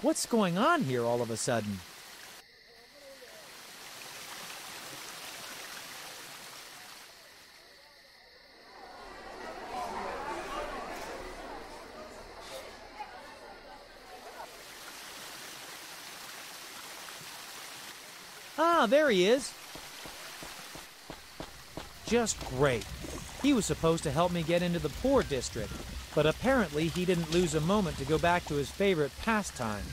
What's going on here all of a sudden? Ah, there he is. Just great. He was supposed to help me get into the poor district, but apparently he didn't lose a moment to go back to his favorite pastime.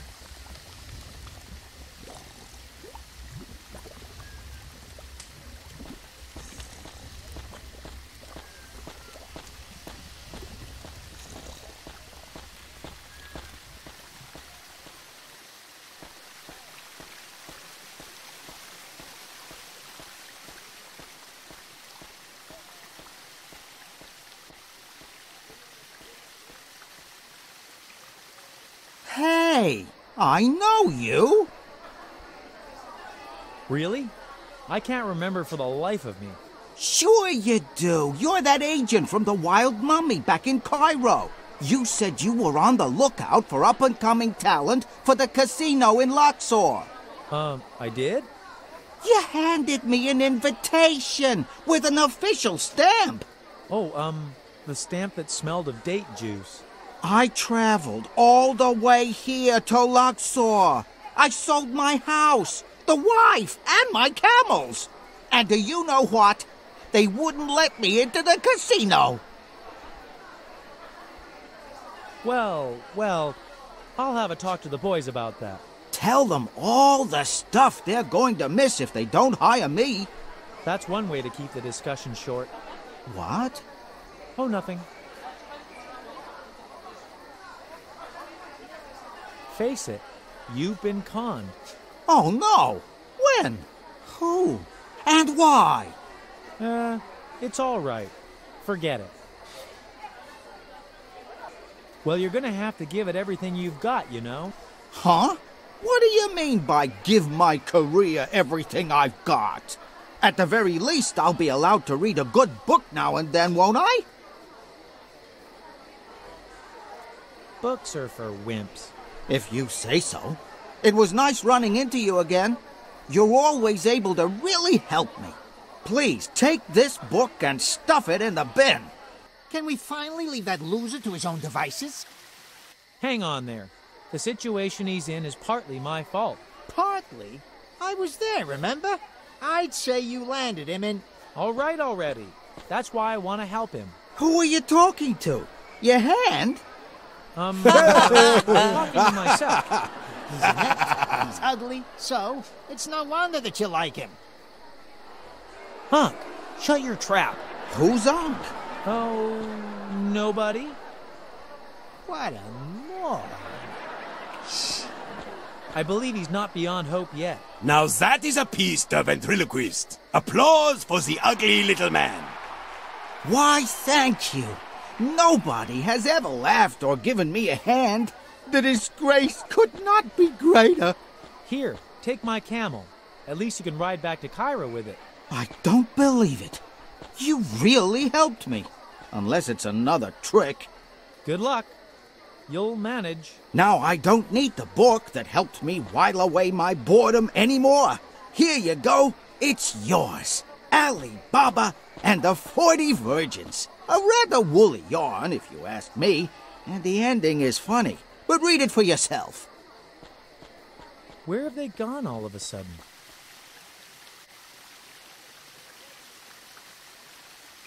Hey, I know you. Really? I can't remember for the life of me. Sure you do. You're that agent from the Wild Mummy back in Cairo. You said you were on the lookout for up-and-coming talent for the casino in Luxor. I did? You handed me an invitation with an official stamp. Oh, the stamp that smelled of date juice. I traveled all the way here to Luxor. I sold my house, the wife, and my camels. And do you know what? They wouldn't let me into the casino. Well, I'll have a talk to the boys about that. Tell them all the stuff they're going to miss if they don't hire me. That's one way to keep the discussion short. What? Oh, nothing. Face it, you've been conned. Oh, no. When? Who? And why? It's all right. Forget it. Well, you're gonna have to give it everything you've got, you know. Huh? What do you mean by give my career everything I've got? At the very least, I'll be allowed to read a good book now and then, won't I? Books are for wimps. If you say so. It was nice running into you again. You're always able to really help me. Please, take this book and stuff it in the bin. Can we finally leave that loser to his own devices? Hang on there. The situation he's in is partly my fault. Partly. I was there, remember? I'd say you landed him in... All right already. That's why I want to help him. Who are you talking to? Your hand? I'm talking to myself. He's inept, he's ugly, so it's no wonder that you like him. Ankh, shut your trap. Who's Ankh? Oh, nobody? What a moron. I believe he's not beyond hope yet. Now that is a piece de ventriloquist. Applause for the ugly little man. Why, thank you. Nobody has ever laughed or given me a hand. The disgrace could not be greater. Here, take my camel. At least you can ride back to Cairo with it. I don't believe it. You really helped me. Unless it's another trick. Good luck. You'll manage. Now I don't need the book that helped me while away my boredom anymore. Here you go. It's yours. Ali Baba and the 40 Virgins. A rather woolly yarn, if you ask me. And the ending is funny. But read it for yourself. Where have they gone all of a sudden?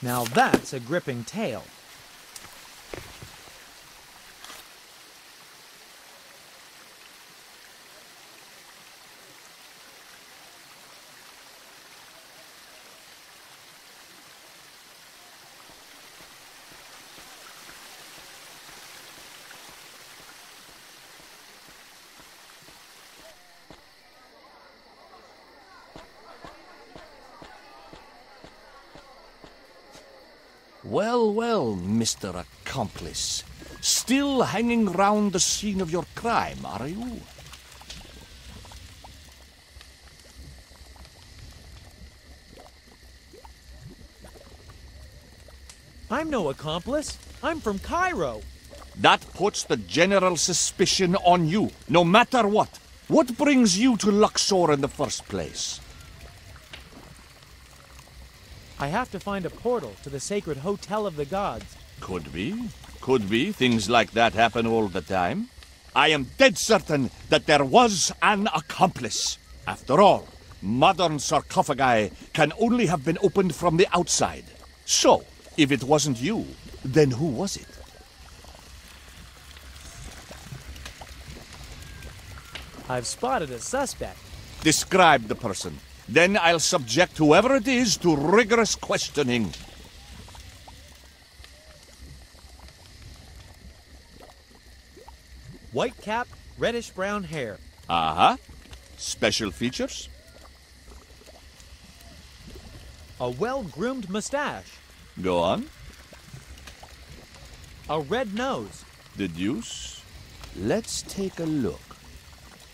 Now that's a gripping tale. Well, well, Mr. Accomplice. Still hanging round the scene of your crime, are you? I'm no accomplice. I'm from Cairo. That puts the general suspicion on you, no matter what. What brings you to Luxor in the first place? I have to find a portal to the sacred Hotel of the Gods. Could be. Could be. Things like that happen all the time. I am dead certain that there was an accomplice. After all, modern sarcophagi can only have been opened from the outside. So, if it wasn't you, then who was it? I've spotted a suspect. Describe the person. Then I'll subject whoever it is to rigorous questioning. White cap, reddish-brown hair. Uh-huh. Special features? A well-groomed mustache. Go on. A red nose. Deduce. Let's take a look.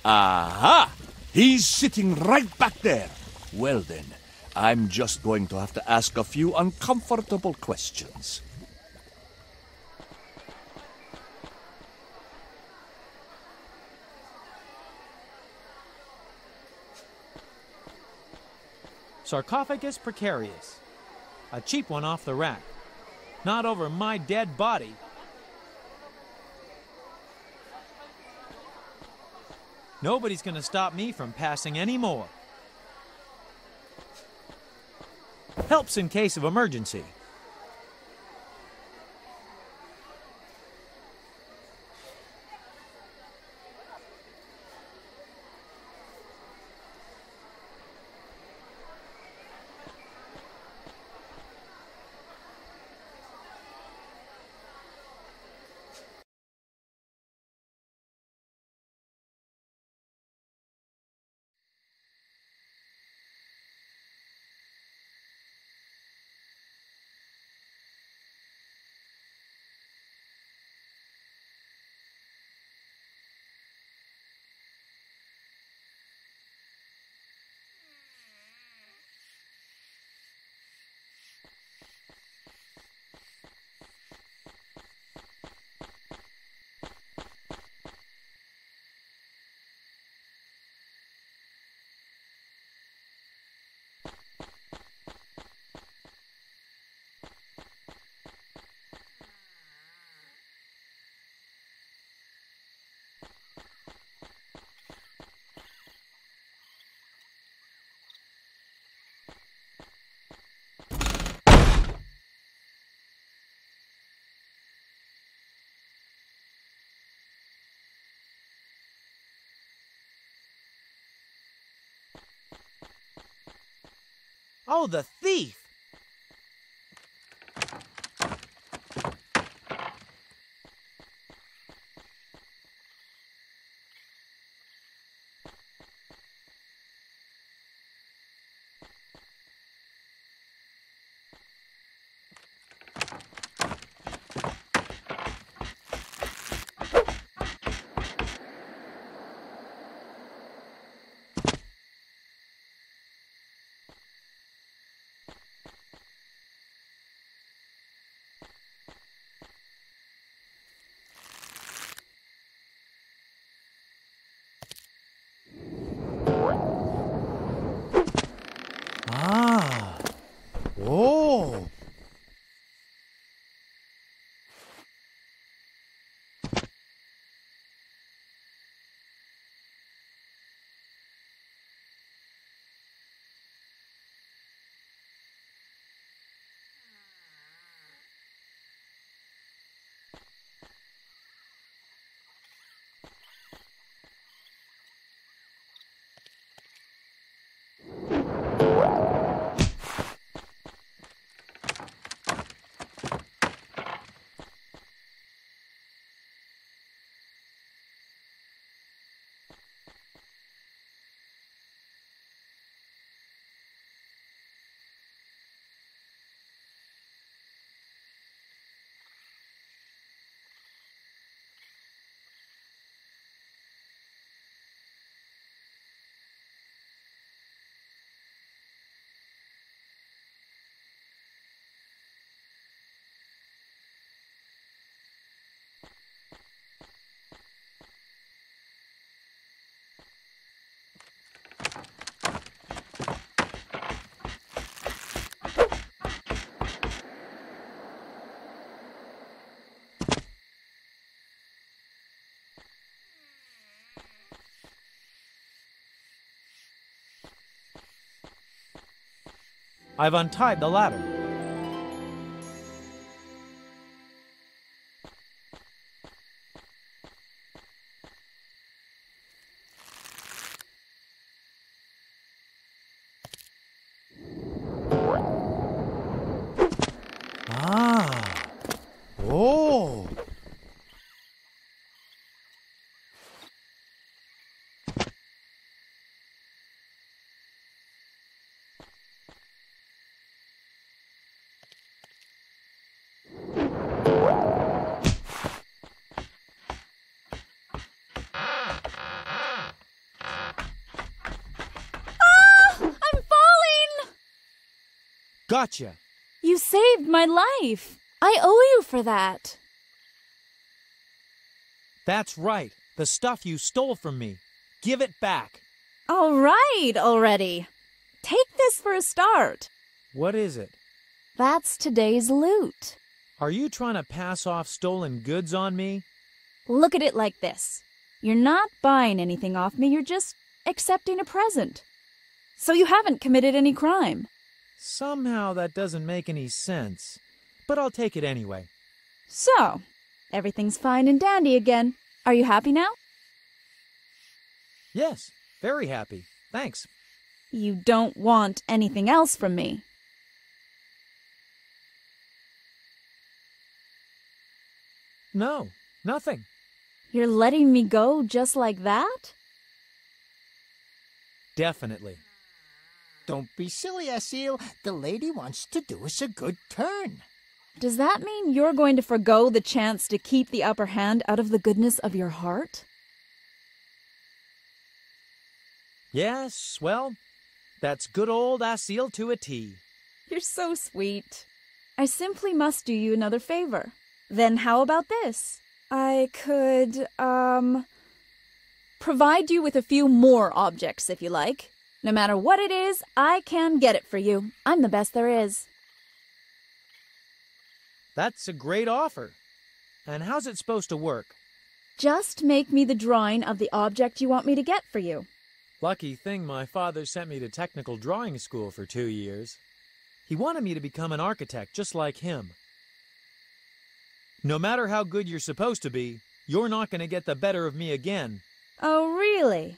Aha! He's sitting right back there. Well then, I'm just going to have to ask a few uncomfortable questions. Sarcophagus precarious. A cheap one off the rack. Not over my dead body. Nobody's gonna stop me from passing any more. Helps in case of emergency. Oh, the thief! I've untied the ladder. Ah. Oh. I'm falling! Gotcha. You saved my life. I owe you for that. That's right. The stuff you stole from me. Give it back. All right, already. Take this for a start. What is it? That's today's loot. Are you trying to pass off stolen goods on me? Look at it like this. You're not buying anything off me, you're just accepting a present. So you haven't committed any crime. Somehow that doesn't make any sense, but I'll take it anyway. So, everything's fine and dandy again. Are you happy now? Yes, very happy. Thanks. You don't want anything else from me. No, nothing. You're letting me go just like that? Definitely. Don't be silly, Asil. The lady wants to do us a good turn. Does that mean you're going to forgo the chance to keep the upper hand out of the goodness of your heart? Yes, well, that's good old Asil to a T. You're so sweet. I simply must do you another favor. Then how about this? I could, provide you with a few more objects if you like. No matter what it is, I can get it for you. I'm the best there is. That's a great offer. And how's it supposed to work? Just make me the drawing of the object you want me to get for you. Lucky thing my father sent me to technical drawing school for 2 years. He wanted me to become an architect just like him. No matter how good you're supposed to be, you're not going to get the better of me again. Oh, really?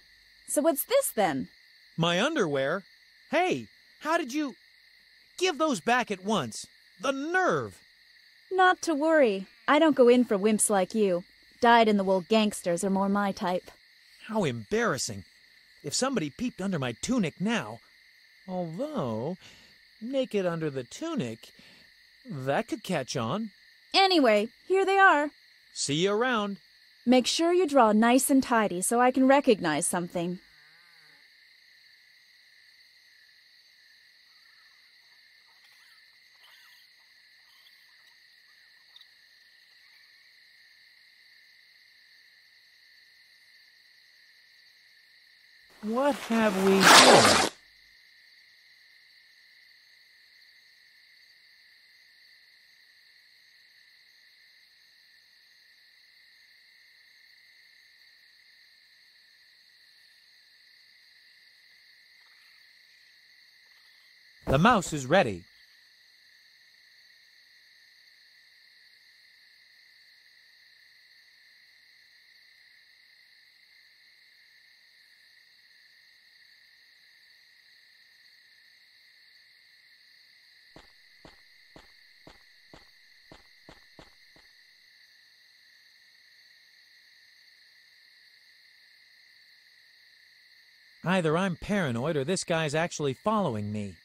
So what's this then? My underwear? Hey, how did you... Give those back at once. The nerve! Not to worry. I don't go in for wimps like you. Dyed-in-the-wool gangsters are more my type. How embarrassing. If somebody peeped under my tunic now... Although, naked under the tunic, that could catch on. Anyway, here they are. See you around. Make sure you draw nice and tidy so I can recognize something. What have we here? The mouse is ready. Either I'm paranoid or this guy's actually following me.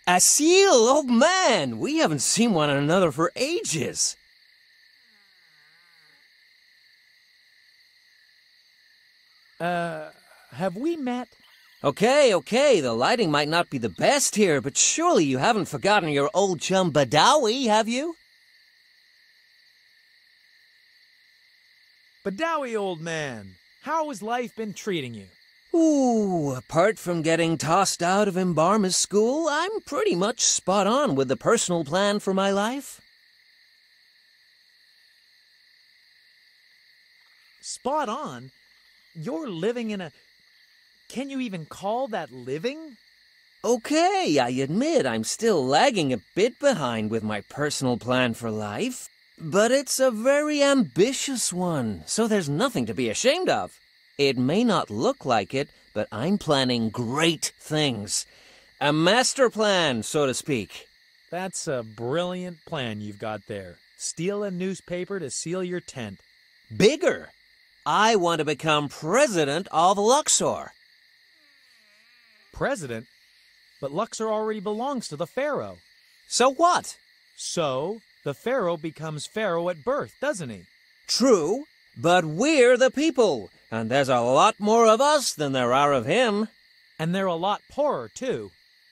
Asil, old man, we haven't seen one another for ages. Have we met? Okay, the lighting might not be the best here, but surely you haven't forgotten your old chum Badawi, have you? Badawi, old man, how has life been treating you? Ooh, apart from getting tossed out of embalmer's school, I'm pretty much spot on with the personal plan for my life. Spot on? You're living in a... Can you even call that living? Okay, I admit I'm still lagging a bit behind with my personal plan for life, but it's a very ambitious one, so there's nothing to be ashamed of. It may not look like it, but I'm planning great things. A master plan, so to speak. That's a brilliant plan you've got there. Steal a newspaper to seal your tent. Bigger. I want to become president of Luxor. President? But Luxor already belongs to the pharaoh. So what? So, the pharaoh becomes pharaoh at birth, doesn't he? True, but we're the people, and there's a lot more of us than there are of him. And they're a lot poorer, too.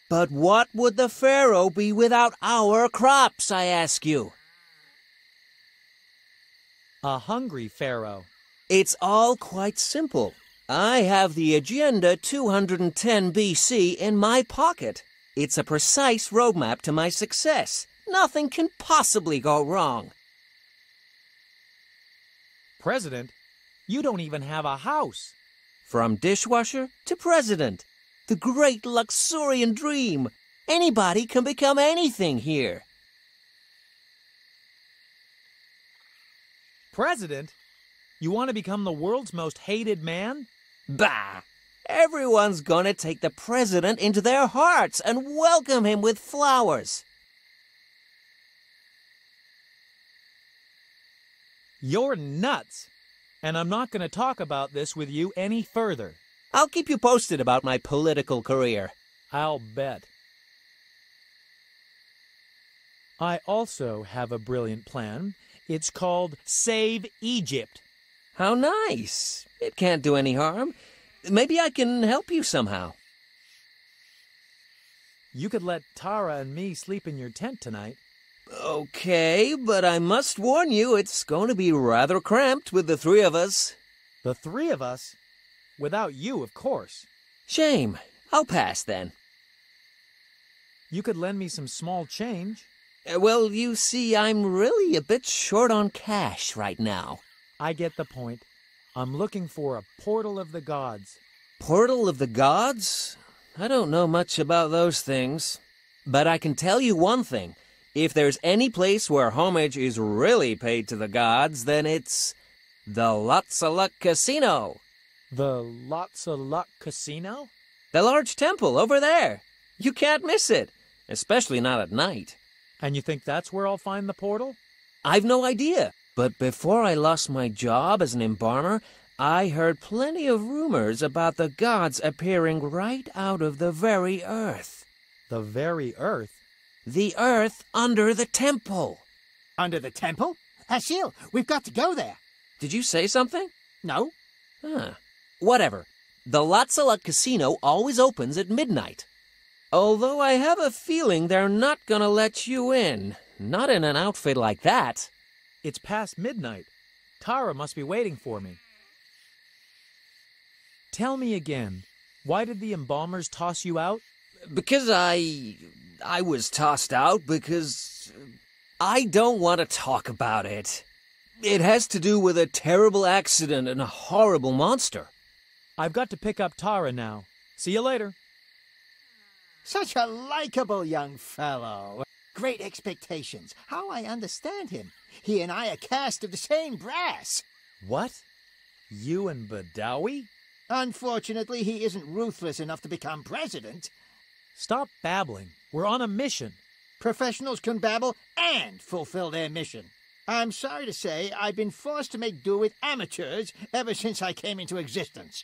But what would the pharaoh be without our crops, I ask you? A hungry pharaoh. It's all quite simple. I have the Agenda 210 BC in my pocket. It's a precise roadmap to my success. Nothing can possibly go wrong. President? You don't even have a house. From dishwasher to president. The great Luxorian dream. Anybody can become anything here. President? You want to become the world's most hated man? Bah! Everyone's gonna take the president into their hearts and welcome him with flowers. You're nuts. And I'm not going to talk about this with you any further. I'll keep you posted about my political career. I'll bet. I also have a brilliant plan. It's called Save Egypt. How nice. It can't do any harm. Maybe I can help you somehow. You could let Tara and me sleep in your tent tonight. Okay, but I must warn you, it's going to be rather cramped with the three of us. The three of us? Without you, of course. Shame. I'll pass then. You could lend me some small change. Well, you see, I'm really a bit short on cash right now. I get the point. I'm looking for a portal of the gods. Portal of the gods? I don't know much about those things. But I can tell you one thing. If there's any place where homage is really paid to the gods, then it's the Lots of Luck Casino. The Lots of Luck Casino? The large temple over there. You can't miss it, especially not at night. And you think that's where I'll find the portal? I've no idea. But before I lost my job as an embalmer, I heard plenty of rumors about the gods appearing right out of the very earth. The very earth? The earth under the temple. Under the temple? Hasil, we've got to go there. Did you say something? No. Whatever. The Lots of Luck Casino always opens at midnight. Although I have a feeling they're not gonna let you in. Not in an outfit like that. It's past midnight. Tara must be waiting for me. Tell me again, why did the embalmers toss you out? Because I was tossed out because I don't want to talk about it. It has to do with a terrible accident and a horrible monster. I've got to pick up Tara now. See you later. Such a likable young fellow. Great expectations. How I understand him. He and I are cast of the same brass. What? You and Badawi? Unfortunately, he isn't ruthless enough to become president. Stop babbling. We're on a mission. Professionals can babble and fulfill their mission. I'm sorry to say I've been forced to make do with amateurs ever since I came into existence.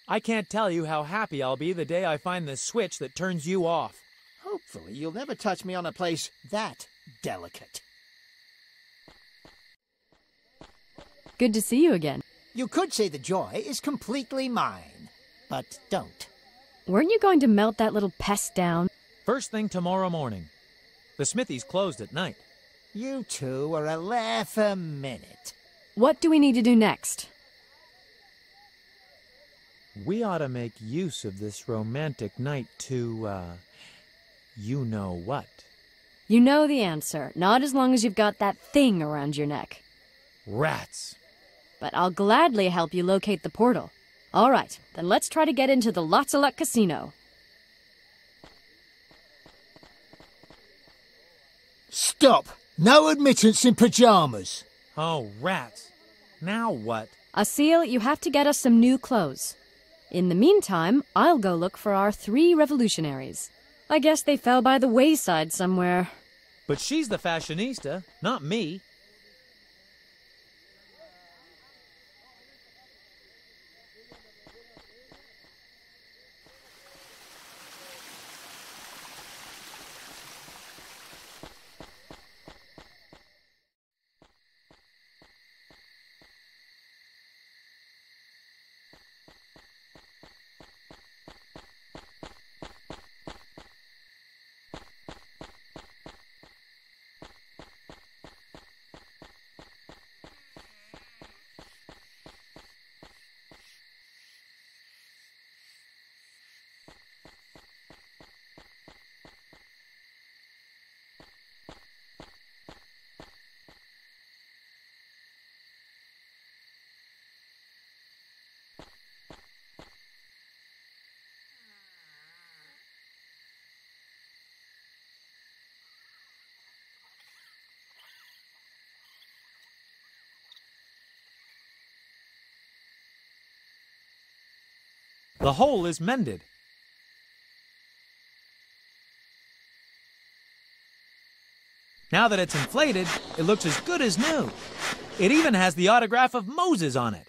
I can't tell you how happy I'll be the day I find the switch that turns you off. Hopefully you'll never touch me on a place that delicate. Good to see you again. You could say the joy is completely mine, but don't. Weren't you going to melt that little pest down? First thing tomorrow morning. The smithy's closed at night. You two are a laugh a minute. What do we need to do next? We ought to make use of this romantic night to, you know what. You know the answer, not as long as you've got that thing around your neck. Rats. But I'll gladly help you locate the portal. All right, then let's try to get into the Lots of Luck Casino. Stop! No admittance in pajamas! Oh, rats. Now what? Asil, you have to get us some new clothes. In the meantime, I'll go look for our 3 revolutionaries. I guess they fell by the wayside somewhere. But she's the fashionista, not me. The hole is mended. Now that it's inflated, it looks as good as new. It even has the autograph of Moses on it.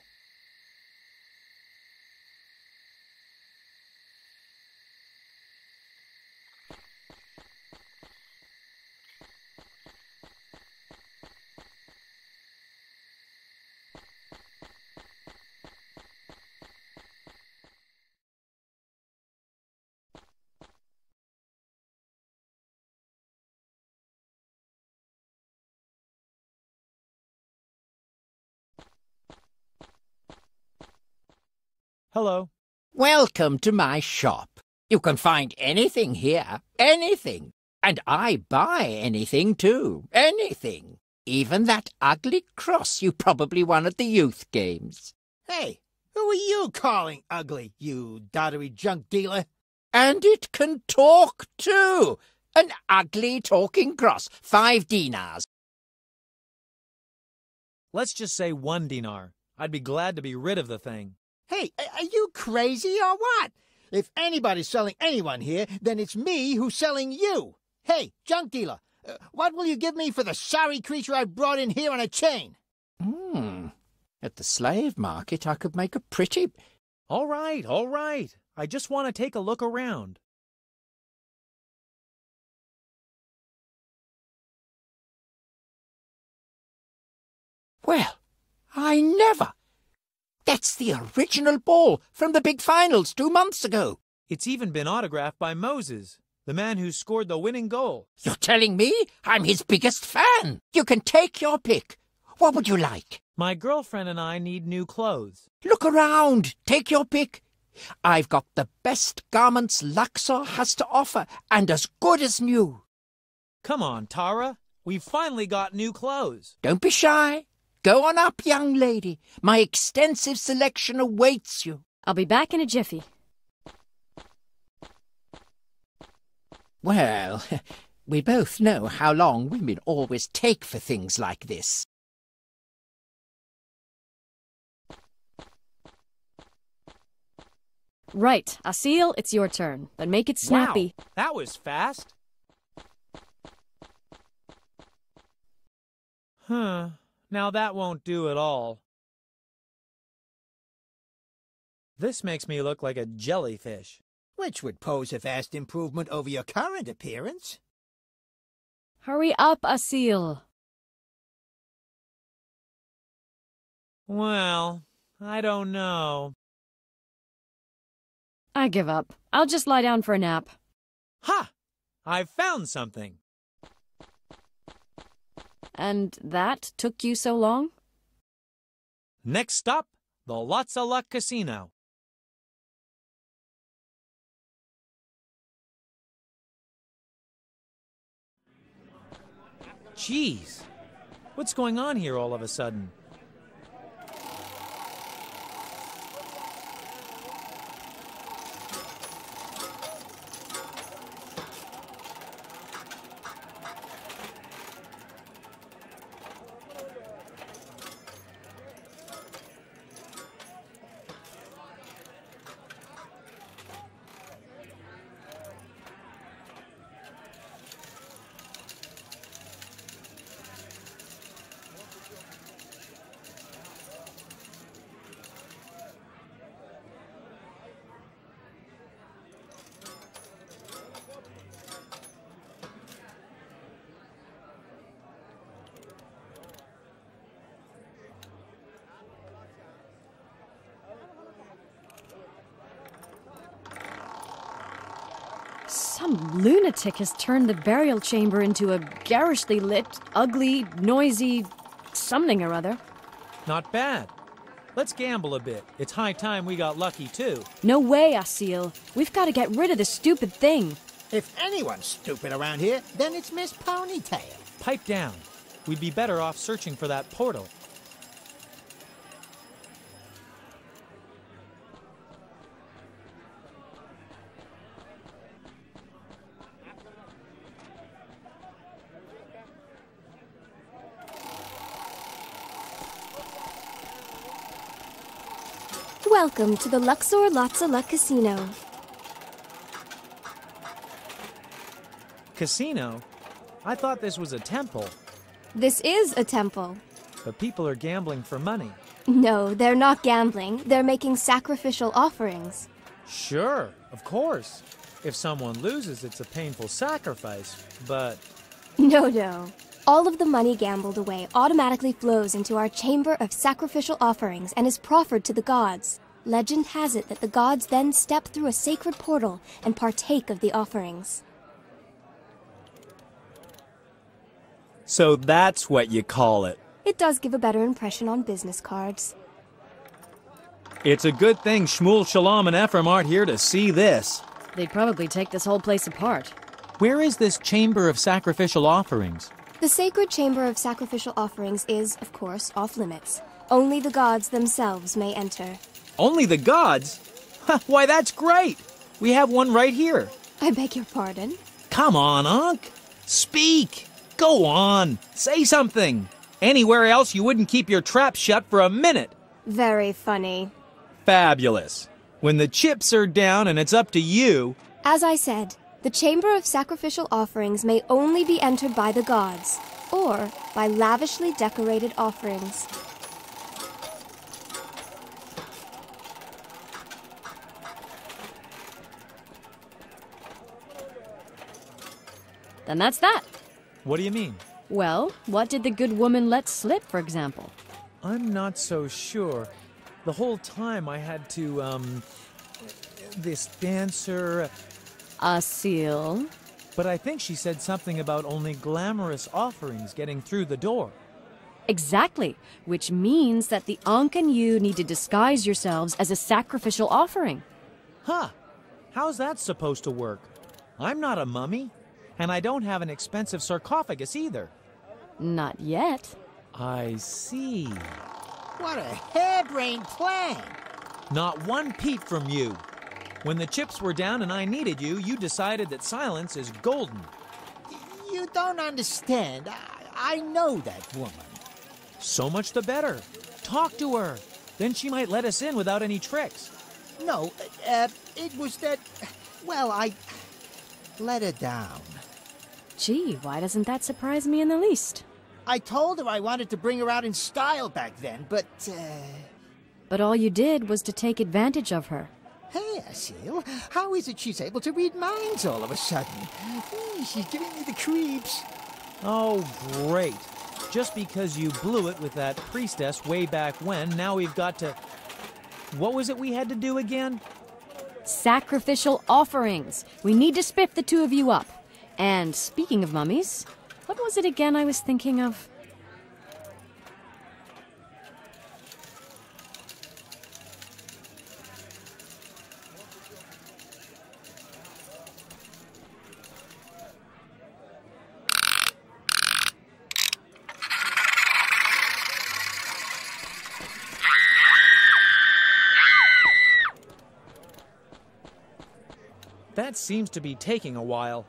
Hello. Welcome to my shop. You can find anything here, anything. And I buy anything too, anything. Even that ugly cross you probably won at the youth games. Hey, who are you calling ugly, you dottery junk dealer? And it can talk too. An ugly talking cross, 5 dinars. Let's just say 1 dinar. I'd be glad to be rid of the thing. Hey, are you crazy or what? If anybody's selling anyone here, then it's me who's selling you. Hey, junk dealer, what will you give me for the sorry creature I brought in here on a chain? At the slave market, I could make a pretty... All right, all right. I just want to take a look around. Well, I never... That's the original ball from the big finals 2 months ago. It's even been autographed by Moses, the man who scored the winning goal. You're telling me I'm his biggest fan? You can take your pick. What would you like? My girlfriend and I need new clothes. Look around. Take your pick. I've got the best garments Luxor has to offer, and as good as new. Come on, Tara. We've finally got new clothes. Don't be shy. Go on up, young lady. My extensive selection awaits you. I'll be back in a jiffy. Well, we both know how long women always take for things like this. Right, Asil, it's your turn, but make it snappy. Wow, that was fast. Now that won't do at all. This makes me look like a jellyfish. Which would pose a vast improvement over your current appearance. Hurry up, Asil. Well, I don't know. I give up. I'll just lie down for a nap. Ha! I've found something. And that took you so long? Next stop, the Lots of Luck Casino. Jeez. What's going on here all of a sudden? Some lunatic has turned the burial chamber into a garishly lit, ugly, noisy something or other. Not bad. Let's gamble a bit. It's high time we got lucky, too. No way, Asil. We've got to get rid of this stupid thing. If anyone's stupid around here, then it's Miss Ponytail. Pipe down. We'd be better off searching for that portal. Welcome to the Luxor Lotsa Luck Casino. Casino? I thought this was a temple. This is a temple. But people are gambling for money. No, they're not gambling. They're making sacrificial offerings. Sure, of course. If someone loses, it's a painful sacrifice, but... No. All of the money gambled away automatically flows into our chamber of sacrificial offerings and is proffered to the gods. Legend has it that the gods then step through a sacred portal and partake of the offerings. So that's what you call it. It does give a better impression on business cards. It's a good thing Shmuel, Shalom, and Ephraim aren't here to see this. They'd probably take this whole place apart. Where is this chamber of sacrificial offerings? The sacred chamber of sacrificial offerings is, of course, off limits. Only the gods themselves may enter. Only the gods? Why, that's great! We have one right here. I beg your pardon? Come on, Ankh. Speak! Go on! Say something! Anywhere else you wouldn't keep your trap shut for a minute. Very funny. Fabulous. When the chips are down and it's up to you... As I said, the chamber of sacrificial offerings may only be entered by the gods, or by lavishly decorated offerings. Then that's that. What do you mean? Well, what did the good woman let slip, for example? I'm not so sure. The whole time I had to, this dancer... Asil. But I think she said something about only glamorous offerings getting through the door. Exactly, which means that the Ankh and you need to disguise yourselves as a sacrificial offering. Huh. How's that supposed to work? I'm not a mummy, and I don't have an expensive sarcophagus either. Not yet. I see. What a harebrained plan! Not one peep from you. When the chips were down and I needed you, you decided that silence is golden. You don't understand. I know that woman. So much the better. Talk to her. Then she might let us in without any tricks. No, it was that... Well, I let her down. Gee, why doesn't that surprise me in the least? I told her I wanted to bring her out in style back then, but... But all you did was to take advantage of her. Hey, Asil, how is it she's able to read minds all of a sudden? She's giving me the creeps. Oh, great. Just because you blew it with that priestess way back when, now we've got to... What was it we had to do again? Sacrificial offerings. We need to spiff the two of you up. And speaking of mummies, what was it again I was thinking of? That seems to be taking a while.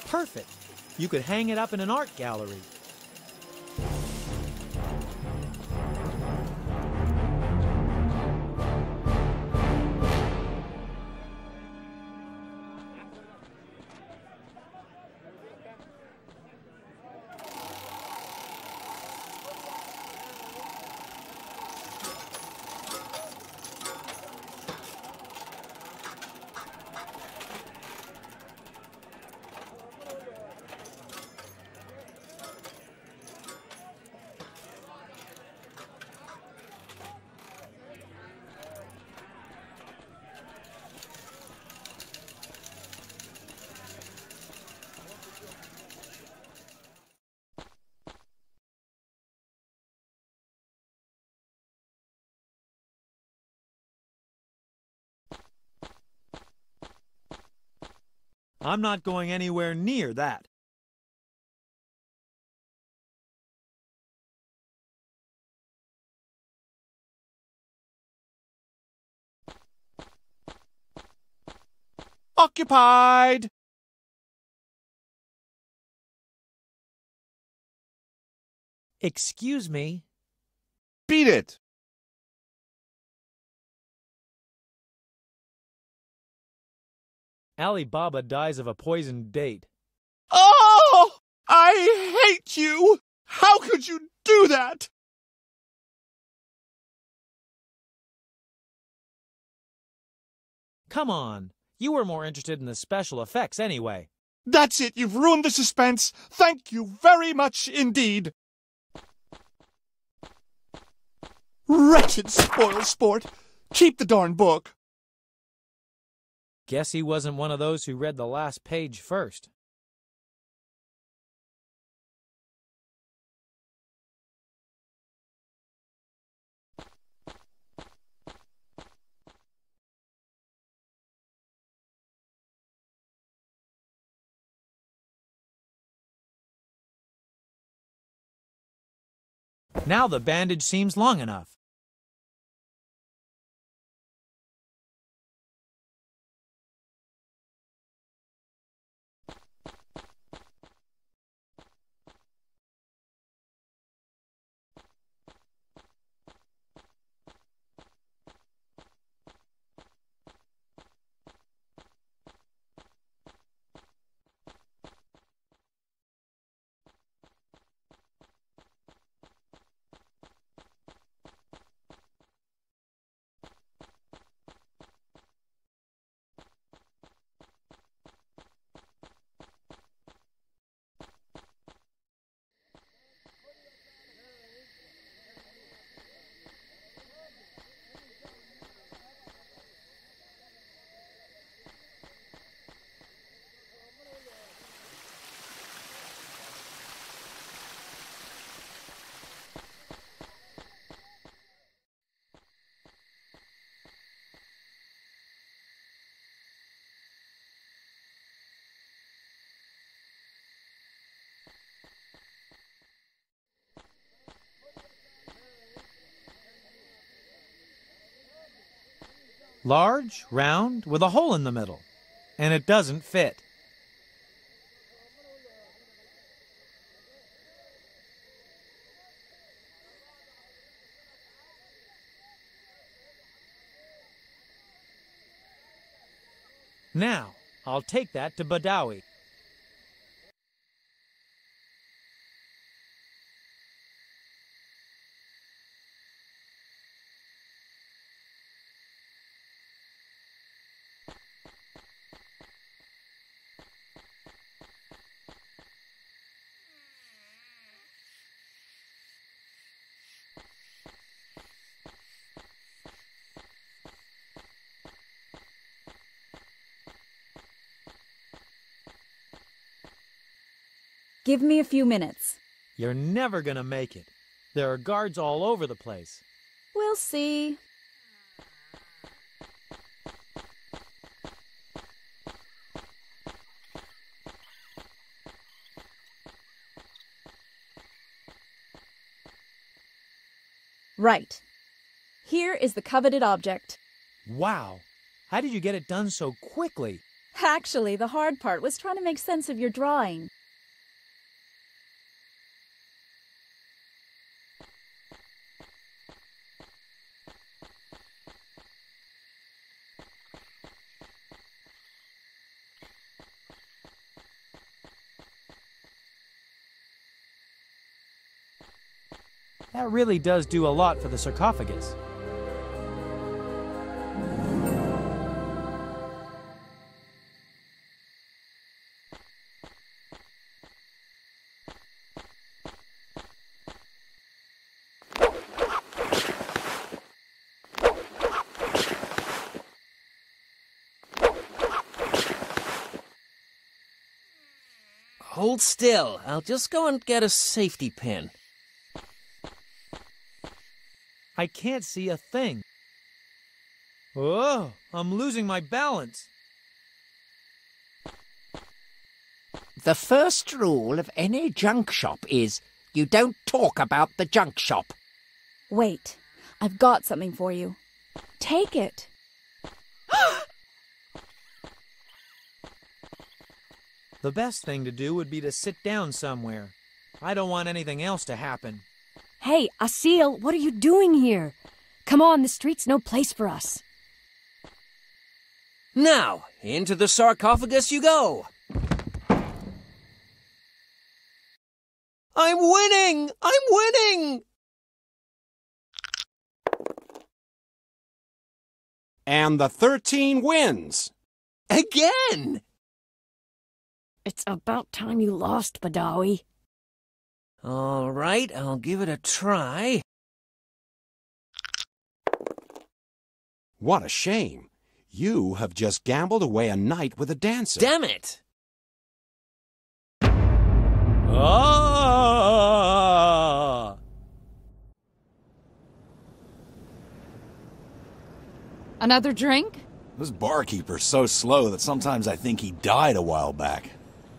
Perfect. You could hang it up in an art gallery. I'm not going anywhere near that. Occupied! Excuse me. Beat it! Ali Baba dies of a poisoned date. Oh! I hate you! How could you do that? Come on. You were more interested in the special effects anyway. That's it, you've ruined the suspense. Thank you very much indeed. Wretched spoil sport. Keep the darn book. Guess he wasn't one of those who read the last page first. Now the bandage seems long enough. Large, round, with a hole in the middle. And it doesn't fit. Now, I'll take that to Badawi. Give me a few minutes. You're never gonna make it. There are guards all over the place. We'll see. Right. Here is the coveted object. Wow. How did you get it done so quickly? Actually, the hard part was trying to make sense of your drawing. That really does do a lot for the sarcophagus. Hold still. I'll just go and get a safety pin. I can't see a thing. Oh, I'm losing my balance. The first rule of any junk shop is you don't talk about the junk shop. Wait, I've got something for you. Take it. The best thing to do would be to sit down somewhere. I don't want anything else to happen. Hey, Asil, what are you doing here? Come on, the street's no place for us. Now, into the sarcophagus you go. I'm winning! I'm winning! And the 13 wins. Again! It's about time you lost, Badawi. All right, I'll give it a try. What a shame. You have just gambled away a night with a dancer. Damn it! Ah! Another drink? This barkeeper's so slow that sometimes I think he died a while back.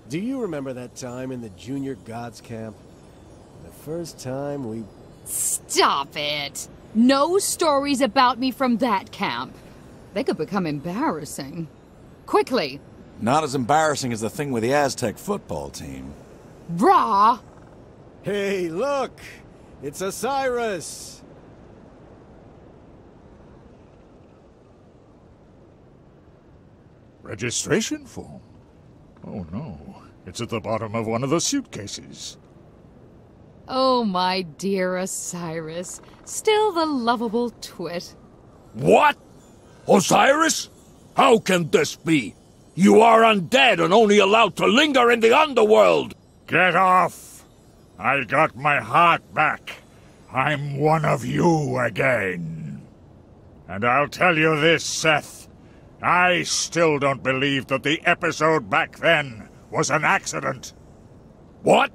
Do you remember that time in the Junior Gods Camp? The first time we... Stop it! No stories about me from that camp. They could become embarrassing. Quickly! Not as embarrassing as the thing with the Aztec football team. Brah! Hey, look! It's Osiris! Registration form? Oh no, it's at the bottom of one of the suitcases. Oh, my dear Osiris. Still the lovable twit. What? Osiris? How can this be? You are undead and only allowed to linger in the underworld! Get off! I got my heart back. I'm one of you again. And I'll tell you this, Seth. I still don't believe that the episode back then was an accident. What?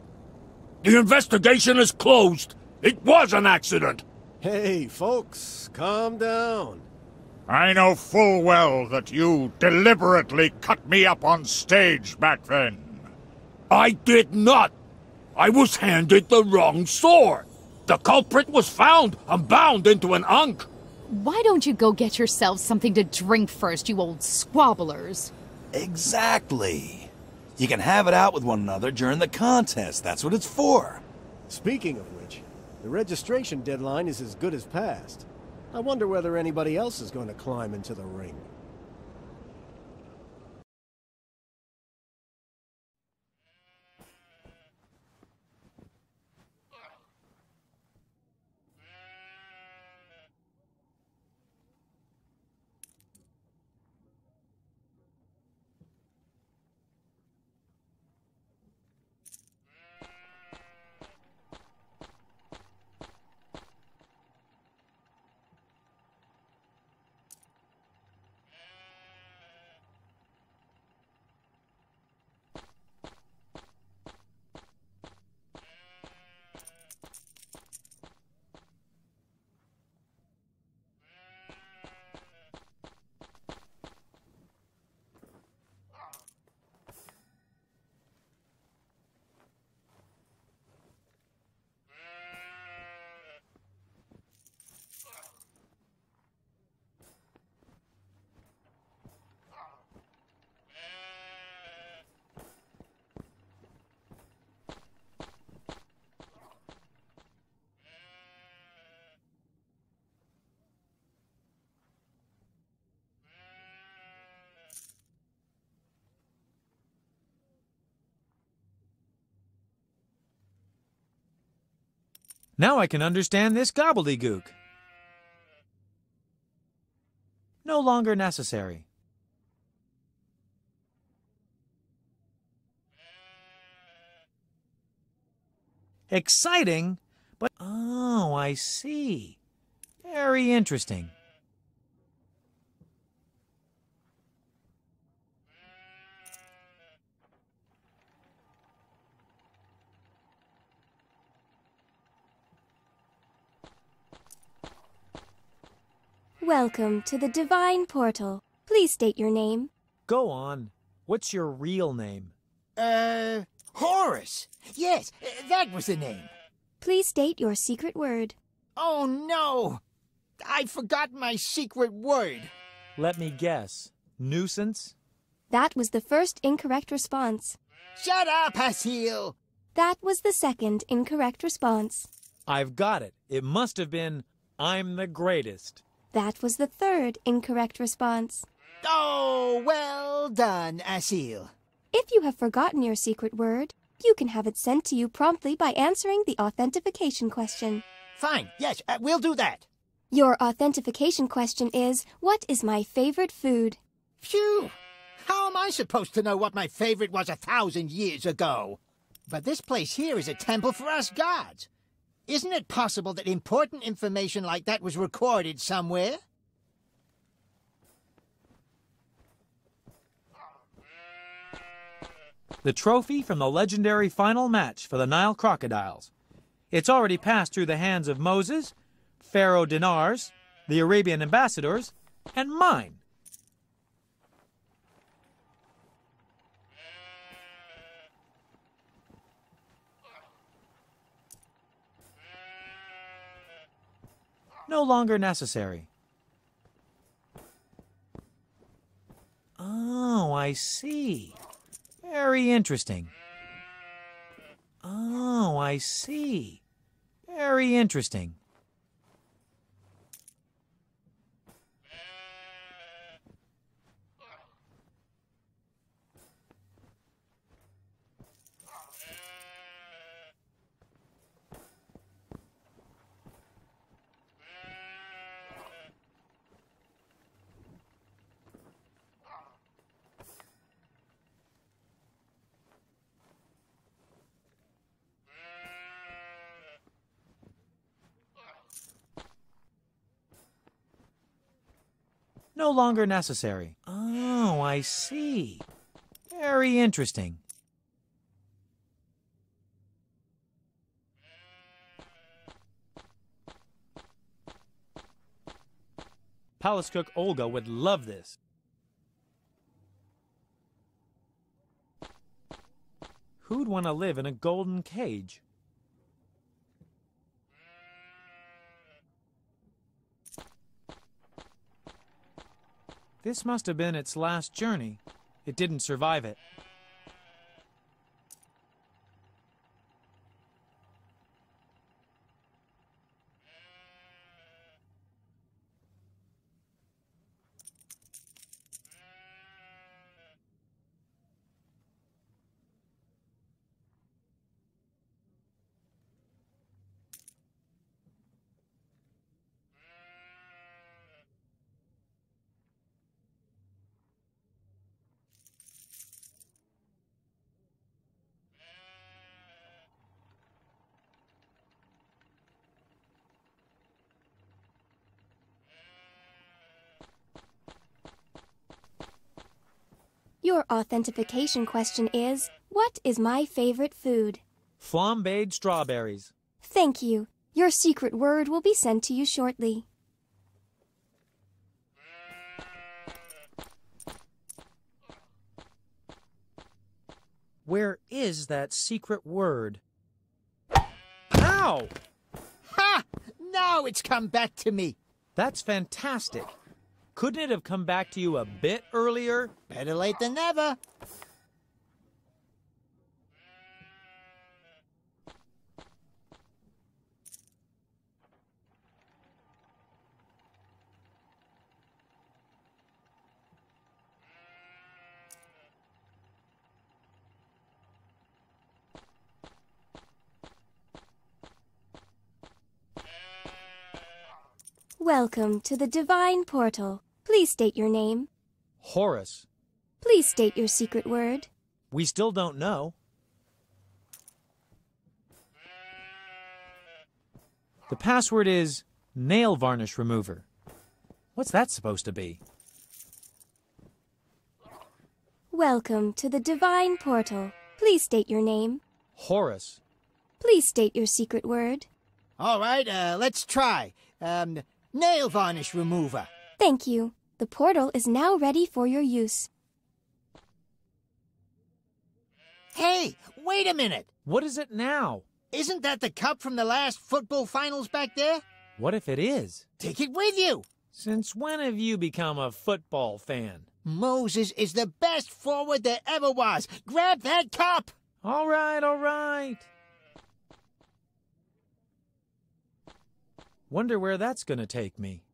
The investigation is closed. It was an accident. Hey, folks, calm down. I know full well that you deliberately cut me up on stage back then. I did not. I was handed the wrong sword. The culprit was found and bound into an Ankh. Why don't you go get yourselves something to drink first, you old squabblers? Exactly. You can have it out with one another during the contest. That's what it's for. Speaking of which, the registration deadline is as good as passed. I wonder whether anybody else is going to climb into the ring. Now I can understand this gobbledygook. No longer necessary. Exciting, but oh, I see. Very interesting. Welcome to the Divine Portal. Please state your name. Go on. What's your real name? Horace. Yes, that was the name. Please state your secret word. Oh, no. I forgot my secret word. Let me guess. Nuisance? That was the first incorrect response. Shut up, Hasil. That was the second incorrect response. I've got it. It must have been, I'm the greatest. That was the third incorrect response. Oh, well done, Asil. If you have forgotten your secret word, you can have it sent to you promptly by answering the authentication question. Fine, yes, we'll do that. Your authentication question is, what is my favorite food? Phew! How am I supposed to know what my favorite was 1,000 years ago? But this place here is a temple for us gods. Isn't it possible that important information like that was recorded somewhere? The trophy from the legendary final match for the Nile crocodiles. It's already passed through the hands of Moses, Pharaoh Dinars, the Arabian ambassadors, and mine. No longer necessary. Oh, I see. Very interesting. Oh, I see. Very interesting. No longer necessary. Oh, I see. Very interesting. Palace cook Olga would love this. Who'd want to live in a golden cage? This must have been its last journey. It didn't survive it. Your authentication question is, what is my favorite food? Flambéed strawberries. Thank you. Your secret word will be sent to you shortly. Where is that secret word? Ow! Ha! Now it's come back to me. That's fantastic. Couldn't it have come back to you a bit earlier? Better late than never. Welcome to the Divine Portal. Please state your name. Horus. Please state your secret word. We still don't know. The password is nail varnish remover. What's that supposed to be? Welcome to the Divine Portal. Please state your name. Horus. Please state your secret word. All right, let's try. Nail varnish remover. Thank you. The portal is now ready for your use. Hey, wait a minute. What is it now? Isn't that the cup from the last football finals back there? What if it is? Take it with you. Since when have you become a football fan? Moses is the best forward there ever was. Grab that cup. All right, all right. Wonder where that's gonna take me.